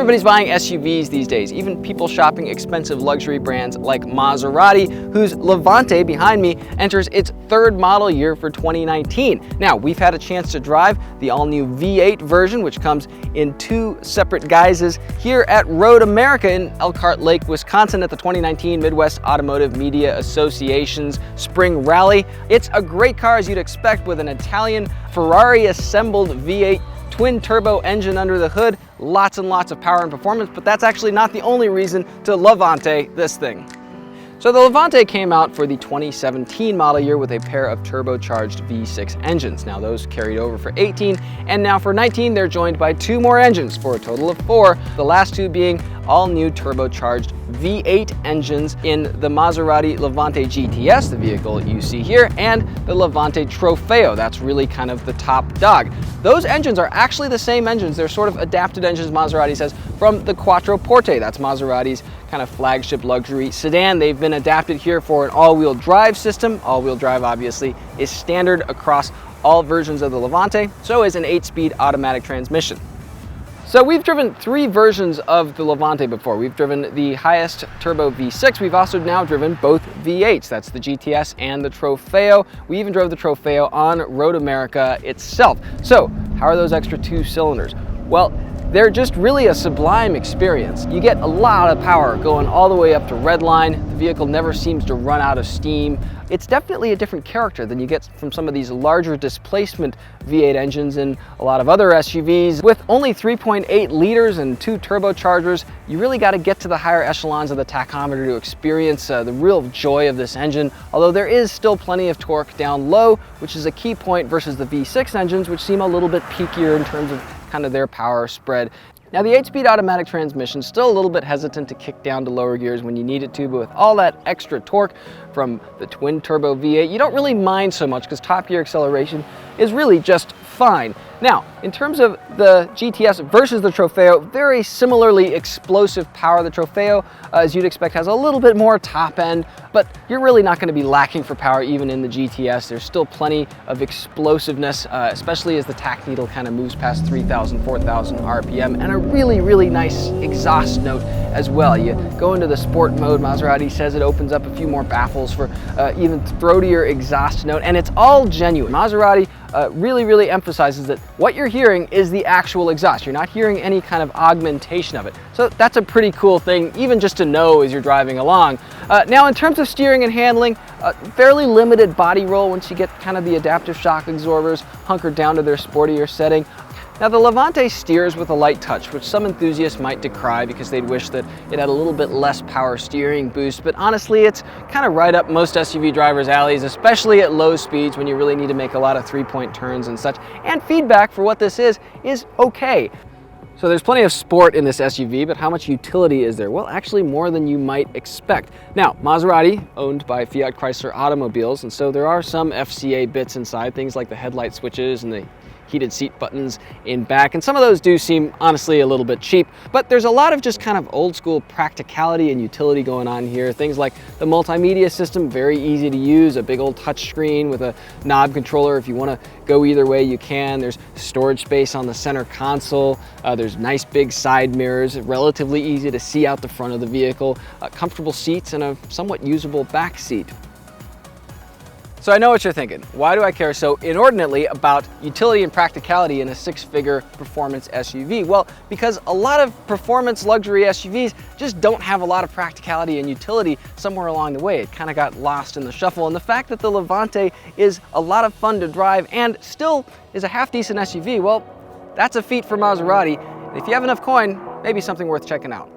Everybody's buying SUVs these days, even people shopping expensive luxury brands like Maserati, whose Levante behind me enters its third model year for 2019. Now, we've had a chance to drive the all-new V8 version, which comes in two separate guises here at Road America in Elkhart Lake, Wisconsin at the 2019 Midwest Automotive Media Association's Spring Rally. It's a great car, as you'd expect, with an Italian Ferrari-assembled V8 twin-turbo engine under the hood, lots and lots of power and performance, but that's actually not the only reason to Levante this thing. So the Levante came out for the 2017 model year with a pair of turbocharged V6 engines. Now those carried over for 18, and now for 19 they're joined by two more engines for a total of 4, the last two being all new turbocharged V8 engines in the Maserati Levante GTS, the vehicle you see here, and the Levante Trofeo. That's really kind of the top dog. Those engines are actually the same engines. They're sort of adapted engines, Maserati says, from the Quattroporte. That's Maserati's kind of flagship luxury sedan. They've been adapted here for an all-wheel drive system. All-wheel drive, obviously, is standard across all versions of the Levante. So is an 8-speed automatic transmission. So we've driven 3 versions of the Levante before. We've driven the highest turbo V6. We've also now driven both V8s. That's the GTS and the Trofeo. We even drove the Trofeo on Road America itself. So how are those extra 2 cylinders? Well, they're just really a sublime experience. You get a lot of power going all the way up to redline. The vehicle never seems to run out of steam. It's definitely a different character than you get from some of these larger displacement V8 engines in a lot of other SUVs. With only 3.8 liters and 2 turbochargers, you really got to get to the higher echelons of the tachometer to experience the real joy of this engine, although there is still plenty of torque down low, which is a key point versus the V6 engines, which seem a little bit peakier in terms of kind of their power spread. Now the 8-speed automatic transmission is still a little bit hesitant to kick down to lower gears when you need it to, but with all that extra torque from the twin turbo V8, you don't really mind so much because top gear acceleration is really just fine. Now, in terms of the GTS versus the Trofeo, very similarly explosive power. The Trofeo, as you'd expect, has a little bit more top end, but you're really not going to be lacking for power even in the GTS. There's still plenty of explosiveness, especially as the tach needle kind of moves past 3,000, 4,000 RPM, and a really, really nice exhaust note as well. You go into the sport mode, Maserati says it opens up a few more baffles for even throatier exhaust note, and it's all genuine. Maserati really emphasizes that what you're hearing is the actual exhaust. You're not hearing any kind of augmentation of it. So that's a pretty cool thing, even just to know as you're driving along. Now in terms of steering and handling, fairly limited body roll once you get kind of the adaptive shock absorbers hunkered down to their sportier setting. Now the Levante steers with a light touch, which some enthusiasts might decry because they'd wish that it had a little bit less power steering boost, but honestly it's kind of right up most SUV drivers' alleys, especially at low speeds when you really need to make a lot of 3-point turns and such, and feedback for what this is okay. So there's plenty of sport in this SUV, but how much utility is there? Well, actually more than you might expect. Now, Maserati, owned by Fiat Chrysler Automobiles, and so there are some FCA bits inside, things like the headlight switches and the heated seat buttons in back, and some of those do seem honestly a little bit cheap, but there's a lot of just kind of old school practicality and utility going on here. Things like the multimedia system, very easy to use, a big old touch screen with a knob controller. If you want to go either way you can. There's storage space on the center console. There's nice big side mirrors, relatively easy to see out the front of the vehicle, comfortable seats, and a somewhat usable back seat. So I know what you're thinking. Why do I care so inordinately about utility and practicality in a 6-figure performance SUV? Well, because a lot of performance luxury SUVs just don't have a lot of practicality and utility somewhere along the way. It kind of got lost in the shuffle. And the fact that the Levante is a lot of fun to drive and still is a half-decent SUV, well, that's a feat for Maserati. If you have enough coin, maybe something worth checking out.